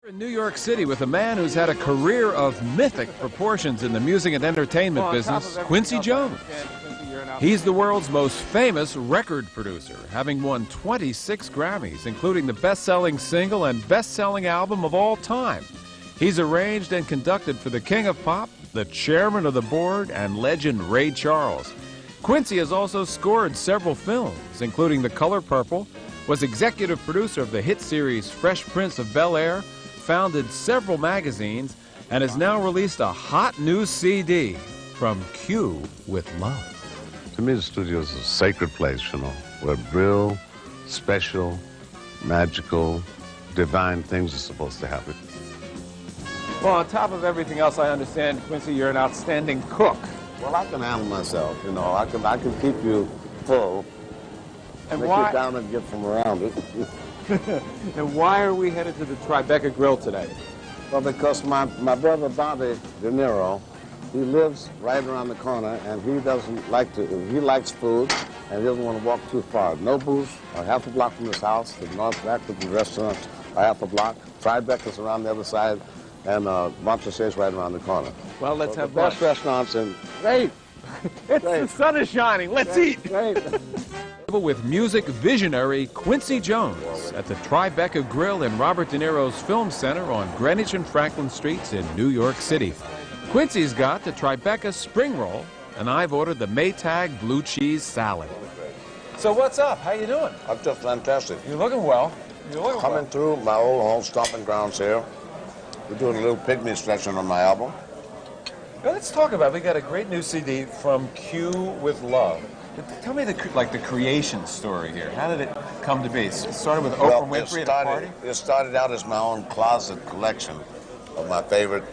In New York City with a man who's had a career of mythic proportions in the music and entertainment business, Quincy Jones. He's the world's most famous record producer, having won 26 Grammys, including the best-selling single and best-selling album of all time. He's arranged and conducted for the King of Pop, the Chairman of the Board, and legend Ray Charles. Quincy has also scored several films, including The Color Purple, was executive producer of the hit series Fresh Prince of Bel-Air, founded several magazines, and has now released a hot new CD, From Q with Love. To me, the studio is a sacred place, you know, where real, special, magical, divine things are supposed to happen. Well, on top of everything else, I understand, Quincy, you're an outstanding cook. Well, I can handle myself, you know. I can keep you full. And make why? you down and get from around it. And why are we headed to the Tribeca Grill today? Well, because my brother Bobby De Niro, he lives right around the corner, and he doesn't like to. He likes food, and he doesn't want to walk too far. No booze, half a block from his house. The North Back with the restaurant, half a block. Tribeca's around the other side, and Montreset's right around the corner. Well, let's have the best restaurants in. Great. The sun is shining. Let's eat. Great. With music visionary Quincy Jones at the Tribeca Grill in Robert De Niro's Film Center on Greenwich and Franklin Streets in New York City. Quincy's got the Tribeca Spring Roll, and I've ordered the Maytag Blue Cheese Salad. So what's up? How you doing? I'm just fantastic. You're looking well. You're looking Coming through my old home stomping grounds here. We're doing a little pygmy stretching on my album. Well, let's talk about it. We got a great new CD, From Q with Love. Tell me the creation story here. How did it come to be? It started with Oprah Winfrey at a party? It started out as my own closet collection of my favorite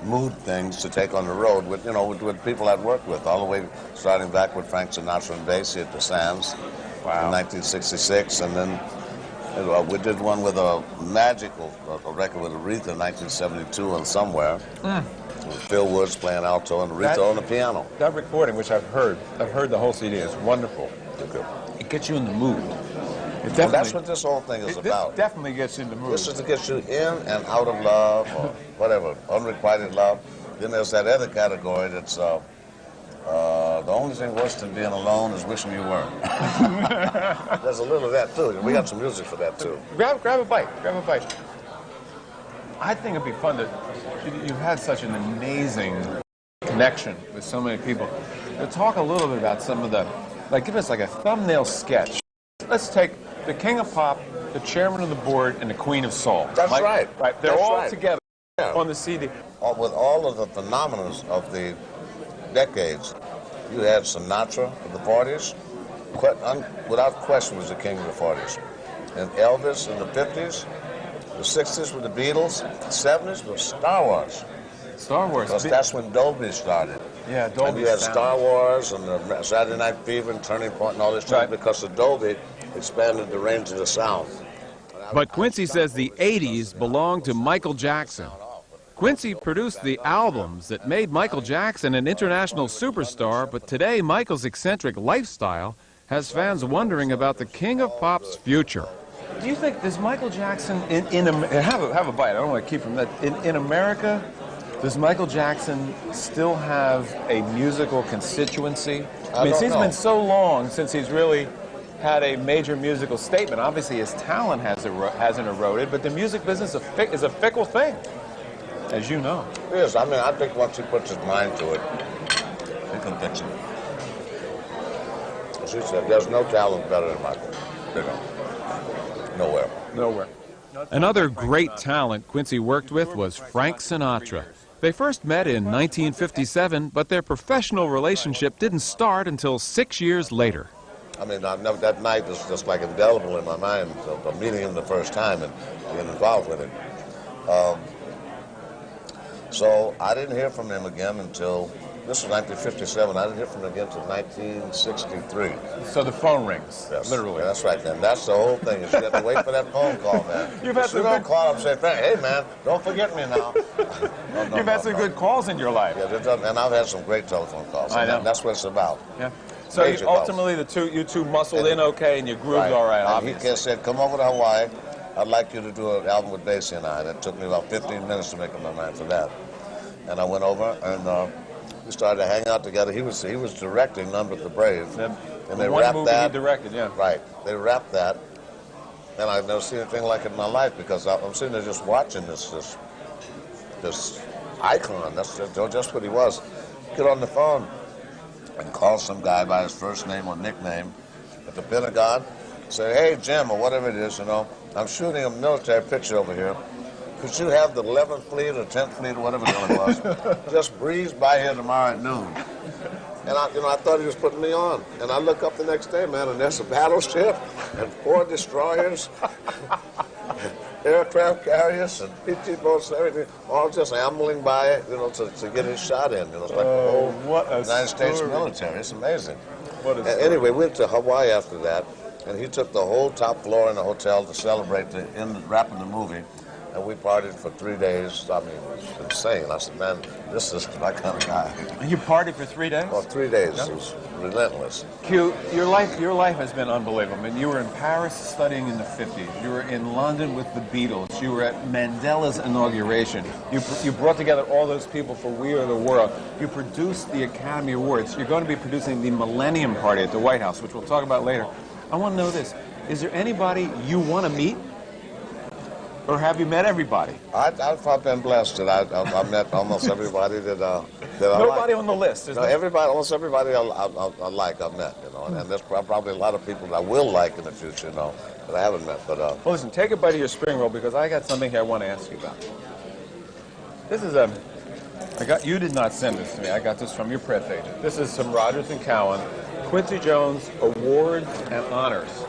mood things to take on the road with, you know, with people I'd worked with, all the way starting back with Frank Sinatra and Basie at the Sands in 1966, and then we did one with a magical record with Aretha in 1972 on Somewhere. With Phil Woods playing alto and Aretha on the piano. That recording, which I've heard the whole CD, is wonderful. It gets you in the mood. Well, that's what this whole thing is about. It definitely gets you in the mood. This is to get you in and out of love, or whatever, unrequited love. Then there's that other category that's the only thing worse than being alone is wishing you weren't. There's a little of that too. We got some music for that too. Grab a bite. Grab a bite. I think it'd be fun that you've had such an amazing connection with so many people. To talk a little bit about some of the, give us like a thumbnail sketch. Let's take the King of Pop, the Chairman of the Board, and the Queen of Soul. That's right. Right. They're all together on the CD. With all of the phenomena of the decades, you had Sinatra of the 40s, without question was the king of the 40s. And Elvis in the 50s. The 60s with the Beatles, the 70s was Star Wars. Star Wars. Because that's when Dolby started. Yeah, Dolby. And you had Star Wars and the Saturday Night Fever and Turning Point and all this stuff because of Dolby expanded the range of the sound. But Quincy says the 80s belonged to Michael Jackson. Quincy produced the albums that made Michael Jackson an international superstar, but today Michael's eccentric lifestyle has fans wondering about the King of Pop's future. Do you think, does Michael Jackson, have a bite, I don't want to keep from that, in America, does Michael Jackson still have a musical constituency? I mean, it seems to have been so long since he's really had a major musical statement. Obviously, his talent hasn't eroded, but the music business is a fickle thing, as you know. It is. I mean, I think once he puts his mind to it, he can fix it. As he said, there's no talent better than Michael. You know. Nowhere. Another great talent Quincy worked with was Frank Sinatra. They first met in 1957, but their professional relationship didn't start until 6 years later. I mean, that night was just like indelible in my mind of meeting him the first time and being involved with it. So I didn't hear from him again until, this was 1957, I didn't hear from him again until 1963. So the phone rings, yes, literally. Yeah, that's right, man. That's the whole thing, is you have to wait for that phone call, man. You've had some good call up and say, hey, man, don't forget me now. You've had some good calls in your life. Yeah, and I've had some great telephone calls. I know. That's what it's about. Yeah. So ultimately, you two muscled in okay, and your groove's all right, obviously. He said, come over to Hawaii. I'd like you to do an album with Basie and I. And it took me about 15 minutes to make up my mind for that. And I went over and we started to hang out together. He was directing None But the Brave. And they one wrapped movie that. he directed, yeah. Right. They wrapped that. And I've never seen anything like it in my life because I'm sitting there just watching this icon. That's just what he was. Get on the phone and call some guy by his first name or nickname at the Pentagon. Say, hey, Jim, or whatever it is, you know, I'm shooting a military picture over here. Could you have the 11th Fleet or 10th Fleet or whatever the hell it was, just breeze by here tomorrow at noon? And I thought he was putting me on. And I look up the next day, man, and there's a battleship and 4 destroyers, aircraft carriers and PT boats and everything, all just ambling by, you know, to get his shot in. You know, it's like the whole United States military. It's amazing. Anyway, we went to Hawaii after that, and he took the whole top floor in the hotel to celebrate wrapping the movie. And we partied for 3 days. I mean, it was insane. I said, man, this is my kind of guy. And you partied for 3 days? Oh, 3 days. Yeah. It was relentless. Q, your life has been unbelievable. I mean, you were in Paris studying in the 50s. You were in London with the Beatles. You were at Mandela's inauguration. You brought together all those people for We Are the World. You produced the Academy Awards. You're going to be producing the Millennium Party at the White House, which we'll talk about later. I want to know this. Is there anybody you want to meet? Or have you met everybody? I've been blessed that I've met almost everybody that I like. Nobody on the list, is there? Almost everybody I like, I've met, you know, and there's probably a lot of people that I will like in the future, you know, that I haven't met. But well, listen, take a bite of your spring roll because I got something here I want to ask you about. This is you did not send this to me. I got this from your press agent. This is some Rogers and Cowan, Quincy Jones Awards and Honors.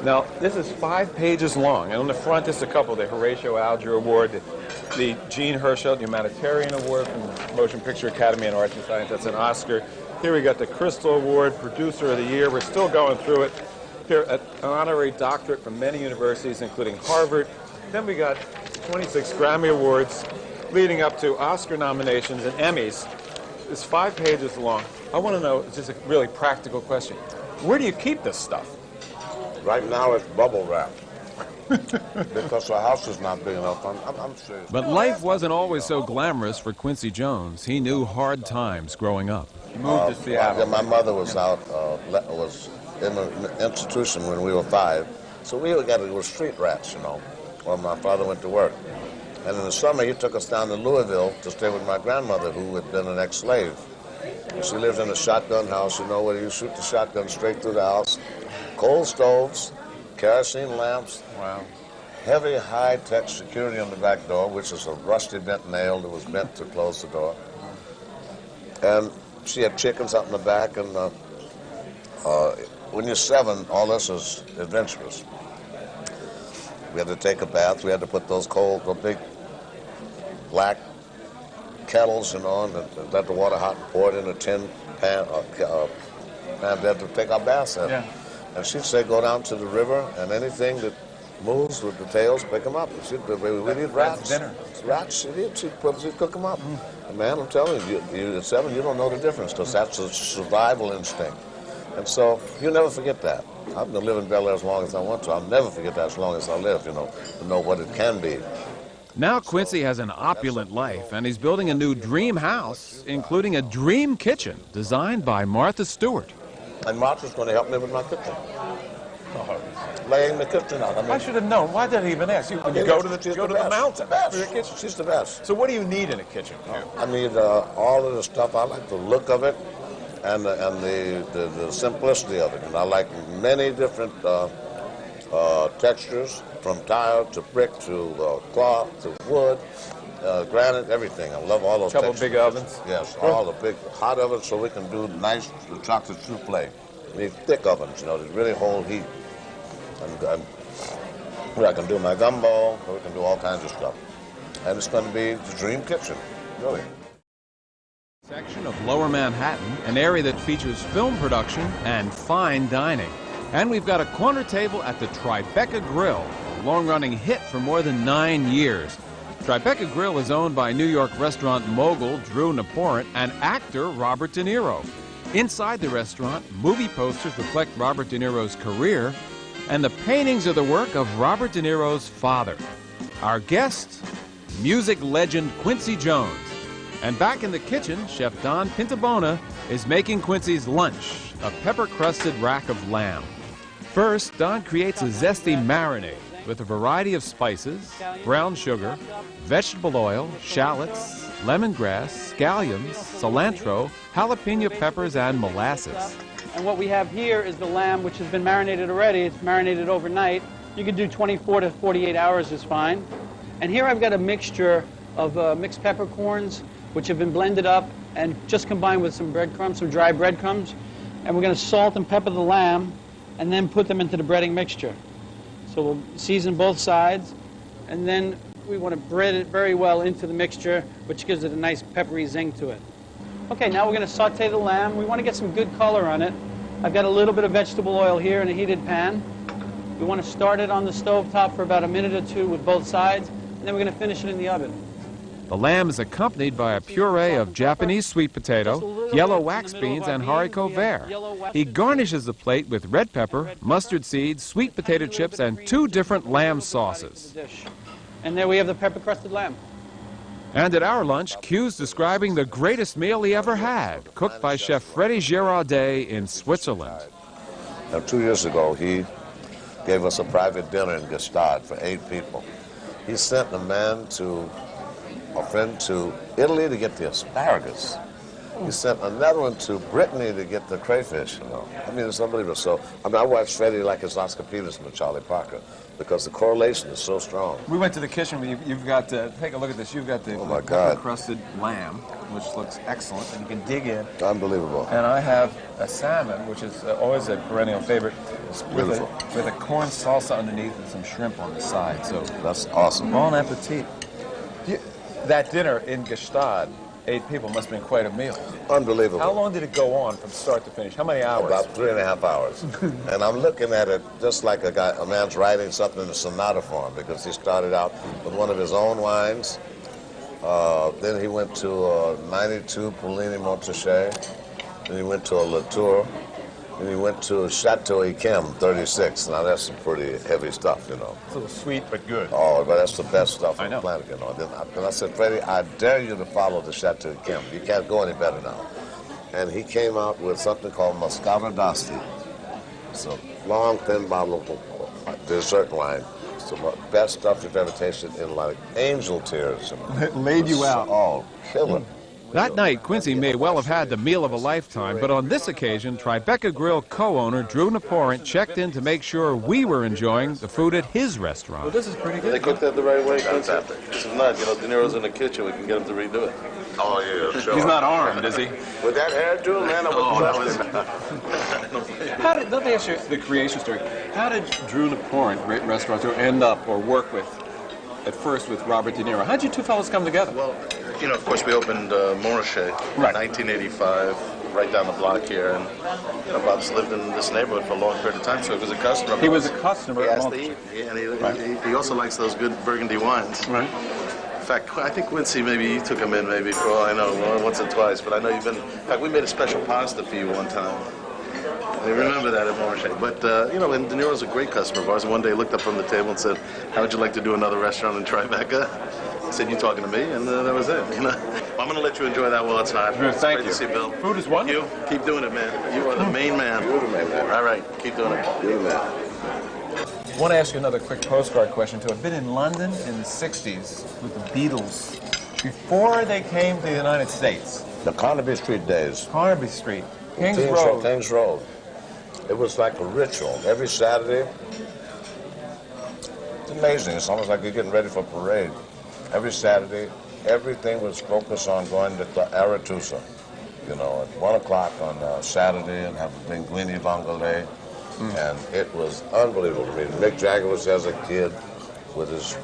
Now, this is 5 pages long, and on the front, there's a couple. The Horatio Alger Award, the Gene Hersholt Humanitarian Award from the Motion Picture Academy in Arts and Science. That's an Oscar. Here we got the Crystal Award, Producer of the Year. We're still going through it. Here, an honorary doctorate from many universities, including Harvard. Then we got 26 Grammy Awards, leading up to Oscar nominations and Emmys. It's 5 pages long. I want to know, it's just a really practical question. Where do you keep this stuff? right now it's bubble wrap. Because our house is not big enough. I'm serious. But life wasn't always so glamorous for Quincy Jones. He knew hard times growing up. He moved to Seattle. My mother was was in an institution when we were 5. So we were street rats, you know, while my father went to work. And in the summer, he took us down to Louisville to stay with my grandmother, who had been an ex-slave. She lived in a shotgun house, you know, where you shoot the shotgun straight through the house. Coal stoves, kerosene lamps. Wow. Heavy, high-tech security on the back door, which is a rusty bent nail that was bent to close the door. And she had chickens up in the back, and when you're 7, all this is adventurous. We had to take a bath. We had to put those big black kettles, you know, and let the water hot and pour it in a tin pan, and we had to take our baths in. Yeah. And she'd say, go down to the river, and anything that moves with the tails, pick them up. We'd eat rats. Dinner. Rats, she'd cook them up. And man, I'm telling you, you're at 7, you don't know the difference, because that's a survival instinct. And so you never forget that. I'm going to live in Bel Air as long as I want to. I'll never forget that as long as I live, you know, to know what it can be. Now Quincy has an opulent life, and he's building a new dream house, including a dream kitchen designed by Martha Stewart. And Martha's going to help me with my kitchen. Laying the kitchen out. I should have known. Why did I even ask? You go to the mountain for your kitchen. She's the best. So what do you need in a kitchen? I need all of the stuff. I like the look of it and the simplicity of it. And I like many different textures, from tile to brick to cloth to wood, granite, everything. I love all those textures. Big ovens? Yes, all the big hot ovens so we can do nice chocolate souffle. We need thick ovens, you know, that really hold heat. And where I can do my gumbo, where we can do all kinds of stuff. And it's going to be the dream kitchen, really. Section of Lower Manhattan, an area that features film production and fine dining. And we've got a corner table at the Tribeca Grill, a long-running hit for more than 9 years. Tribeca Grill is owned by New York restaurant mogul Drew Naporent and actor Robert De Niro. Inside the restaurant, movie posters reflect Robert De Niro's career, And the paintings are the work of Robert De Niro's father. Our guest, music legend Quincy Jones. And back in the kitchen, Chef Don Pintabona is making Quincy's lunch, a pepper-crusted rack of lamb. First, Don creates a zesty marinade with a variety of spices, brown sugar, vegetable oil, shallots, lemongrass, scallions, cilantro, jalapeno peppers, and molasses. And what we have here is the lamb, which has been marinated already. It's marinated overnight. You could do 24 to 48 hours is fine. And here I've got a mixture of mixed peppercorns, which have been blended up and just combined with some breadcrumbs, some dry breadcrumbs. And we're going to salt and pepper the lamb and then put them into the breading mixture. So we'll season both sides, and then we want to bread it very well into the mixture, which gives it a nice peppery zing to it. Okay, now we're going to saute the lamb. We want to get some good color on it. I've got a little bit of vegetable oil here in a heated pan. We want to start it on the stove top for about a minute or two with both sides, and then we're going to finish it in the oven. The lamb is accompanied by a puree of Japanese sweet potato, yellow wax beans, and haricot vert. He garnishes the plate with red pepper, mustard seeds, sweet potato chips, and 2 different lamb sauces. And there we have the pepper-crusted lamb. And at our lunch, Q's describing the greatest meal he ever had, cooked by Chef Freddy Girardet in Switzerland. Now, 2 years ago, he gave us a private dinner in Gstaad for 8 people. He sent a friend to Italy to get the asparagus. He sent another one to Brittany to get the crayfish, you know. I mean, it's unbelievable. So, I watched Freddie like it's Oscar Peterson with Charlie Parker because the correlation is so strong. We went to the kitchen. You've got, take a look at this. You've got the pepper-crusted lamb, which looks excellent, and you can dig in. Unbelievable. And I have a salmon, which is always a perennial favorite, with a corn salsa underneath and some shrimp on the side. So that's awesome. Bon appetit. That dinner in Gstaad, 8 people, must have been quite a meal. Unbelievable. How long did it go on from start to finish? How many hours? About 3.5 hours. And I'm looking at it just like a man's writing something in a sonata form, because he started out with one of his own wines. Then he went to 92 Pullini Montrachet. Then he went to a Latour. Then he went to Chateau Yquem 36. Now that's some pretty heavy stuff, you know. It's a little sweet but good. Oh, but that's the best stuff on the planet, you know. Then I said, Freddie, I dare you to follow the Chateau Yquem. You can't go any better now. And he came out with something called Moscata d'Asti. It's a long, thin bottle of dessert wine. It's the best stuff you've ever tasted in like angel tears. You know. It laid you out. Oh, killer. That night, Quincy may well have had the meal of a lifetime, but on this occasion, Tribeca Grill co-owner Drew Naporent checked in to make sure we were enjoying the food at his restaurant. Well, this is pretty good. They cooked that the right way, Quincy? If not, you know, De Niro's in the kitchen. We can get him to redo it. Oh, yeah, sure. He's not armed, is he? With that hairdo, man, How did, let me ask you the creation story. How did Drew Naporent, great restaurateur, end up or work with, at first with Robert De Niro? How did you two fellows come together? Well, you know, of course, we opened Montrachet in 1985, right down the block here, and you know, Bob's lived in this neighborhood for a long period of time, so he was a customer. He was a customer. He asked to eat, and he also likes those good Burgundy wines. Right. In fact, I think Quincy, maybe you took him in, maybe for all I know, once or twice. But I know you've been. In fact, we made a special pasta for you one time. I remember that at Montrachet. But you know, and De Niro's a great customer of ours. And one day, he looked up from the table and said, "How would you like to do another restaurant in Tribeca?" I said, "You talking to me?" And that was it. You know, I'm going to let you enjoy that while it's hot. Thank you. Great to see you, Bill. Food is wonderful. You keep doing it, man. You are the main man. You're the main man. All right, keep doing it. You're the man. I want to ask you another quick postcard question, too. I've been in London in the 60s with the Beatles before they came to the United States. The Carnaby Street days. Carnaby Street, Kings Road. Kings Road. It was like a ritual. Every Saturday, it's amazing. It's almost like you're getting ready for a parade. Every Saturday, everything was focused on going to Aretusa. You know, at 1 o'clock on Saturday and have a linguine vongole. And it was unbelievable to me. Mick Jagger was as a kid with his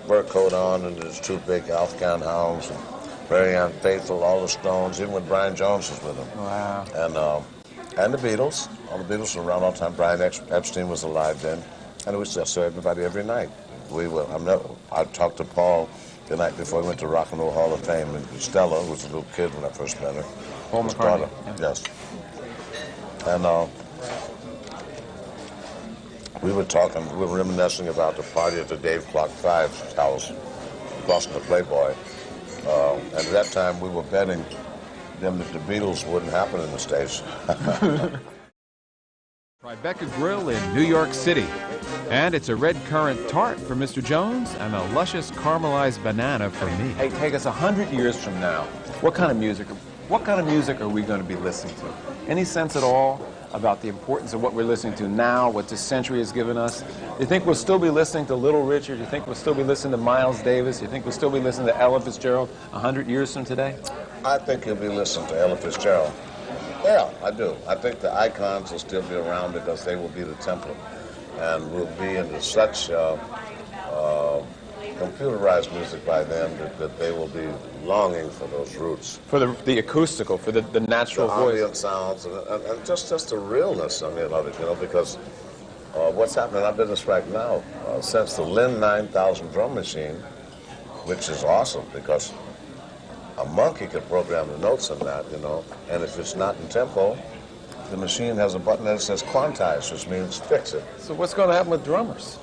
fur coat on and his 2 big Afghan hounds, and very unfaithful, all the Stones, even when Brian Jones was with them. Wow. And the Beatles. All the Beatles were around all the time. Brian Epstein was alive then. And we saw everybody every night. I talked to Paul the night before we went to Rock and Roll Hall of Fame, and Stella was a little kid when I first met her. Paul McCartney. Yes. And we were reminiscing about the party at the Dave Clark Five's house, across from the Playboy. And at that time, we were betting them that the Beatles wouldn't happen in the States. Tribeca Grill in New York City. And it's a red currant tart for Mr. Jones and a luscious caramelized banana for me. Hey, take us 100 years from now. What kind of music are we going to be listening to? Any sense at all about the importance of what we're listening to now, what this century has given us? Do you think we'll still be listening to Little Richard? Do you think we'll still be listening to Miles Davis? Do you think we'll still be listening to Ella Fitzgerald 100 years from today? I think you'll be listening to Ella Fitzgerald. Yeah, I do. I think the icons will still be around because they will be the template. And we'll be into such computerized music by then that they will be longing for those roots. For the acoustical, for the natural voice. Ambient sounds and just the realness, of it, because what's happening in our business right now, since the Lynn 9000 drum machine, which is awesome because a monkey could program the notes in that, and if it's not in tempo, the machine has a button that says quantize, which means fix it. So what's going to happen with drummers?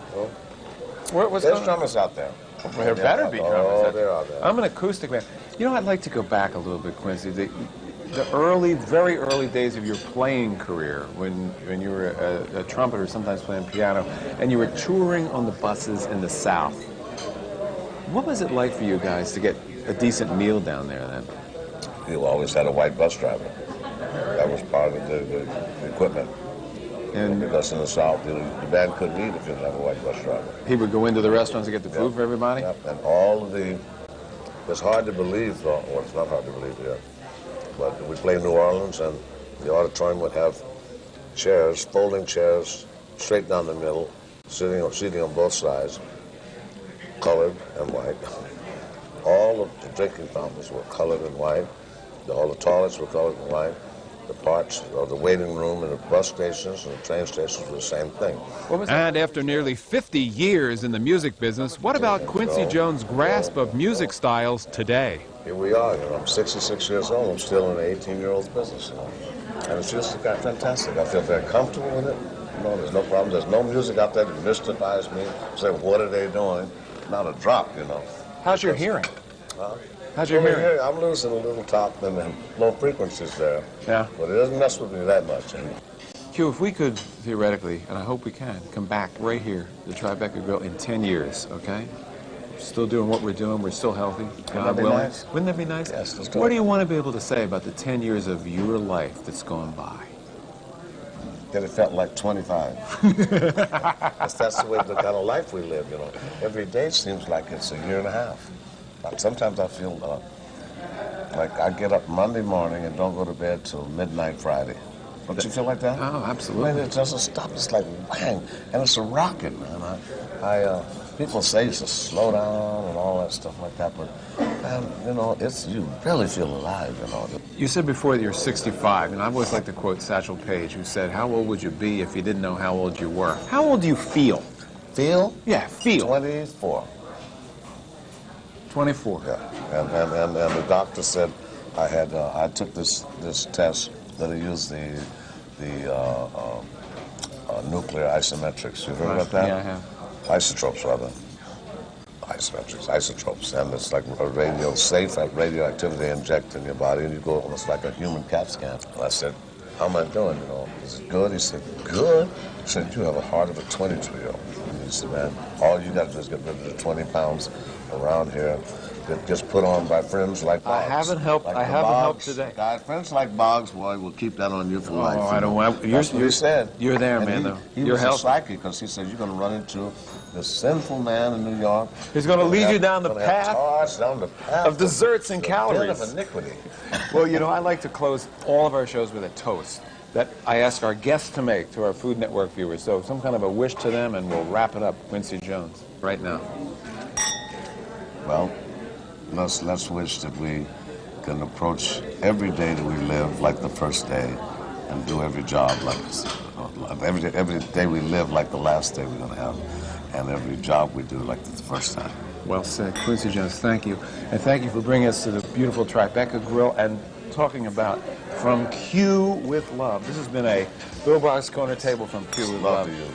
Well, there's drummers out there. Well, there better be drummers. Oh, there are there. I'm an acoustic man. I'd like to go back a little bit, Quincy. The very early days of your playing career, when you were a trumpeter, sometimes playing piano, and you were touring on the buses in the South. What was it like for you guys to get a decent meal down there then? You always had a white bus driver. That was part of the equipment. And because in the South, the band couldn't eat if you didn't have a white bus driver. He would go into the restaurants to get the food for everybody? Yep. And all of it's hard to believe, well, it's not hard to believe here, but we play New Orleans and the auditorium would have chairs, folding chairs, straight down the middle, seating on both sides, colored and white. All of the drinking fountains were colored and white. All the toilets were colored and white. The parts of the waiting room and the bus stations and the train stations were the same thing. And after nearly 50 years in the music business, what about Quincy Jones' grasp of music styles today? Here we are, I'm 66 years old. I'm still in an 18-year-old's business, And it's just fantastic. I feel very comfortable with it. There's no problem. There's no music out there that mystifies me. Say, what are they doing? Not a drop, How's your hearing? How's your hearing? I'm losing a little top and then low frequencies there. Yeah. But it doesn't mess with me that much. Q, if we could, theoretically, and I hope we can, come back right here, the Tribeca Grill, in 10 years, okay? Still doing what we're doing. We're still healthy. Wouldn't that be nice? Wouldn't that be nice? Yes, let's do it. What do you want to be able to say about the 10 years of your life that's gone by? That it felt like 25. That's the way, the kind of life we live, Every day seems like it's a year and a half. Sometimes I feel like I get up Monday morning and don't go to bed till midnight Friday. Don't you feel like that? Oh, absolutely. Man, it doesn't stop. It's like bang, and it's a rocket, man. People say it's a slow down and all that stuff like that, but man, you really feel alive, You said before that you're 65, and I've always liked to quote Satchel Paige, who said, "How old would you be if you didn't know how old you were?" How old do you feel? Feel? Yeah, feel. 24. 24. Yeah, and the doctor said I took this test that I used the nuclear isometrics. You heard about that? Yeah, I have. Isotopes, rather. Isotopes, and it's like a safe radioactivity inject in your body, and you go almost like a human CAT scan. And I said, "How am I doing? Is it good?" He said, "Good." He said, "You have a heart of a 22-year-old." He said, "Man, all you got to do is get rid of the 20 pounds around here that gets put on by friends like Boggs." I haven't helped today. Friends like Boggs, boy, will keep that on you for life. Oh, I don't want. That's what he said. You're there, and man. He you're was healthy. a psychic because he said you're going to run into this sinful man in New York. He's going to lead you down the path of desserts and calories. Of iniquity. Well, I like to close all of our shows with a toast that I ask our guests to make to our Food Network viewers. So some kind of a wish to them, and we'll wrap it up. Quincy Jones, right now. Well, let's wish that we can approach every day that we live like the first day, and do every job like every day we live like the last day we're going to have, and every job we do like the first time. Well said. Quincy Jones, thank you. And thank you for bringing us to the beautiful Tribeca Grill and talking about From Q with Love. This has been a Bill Boggs Corner Table from Q with Love. To you.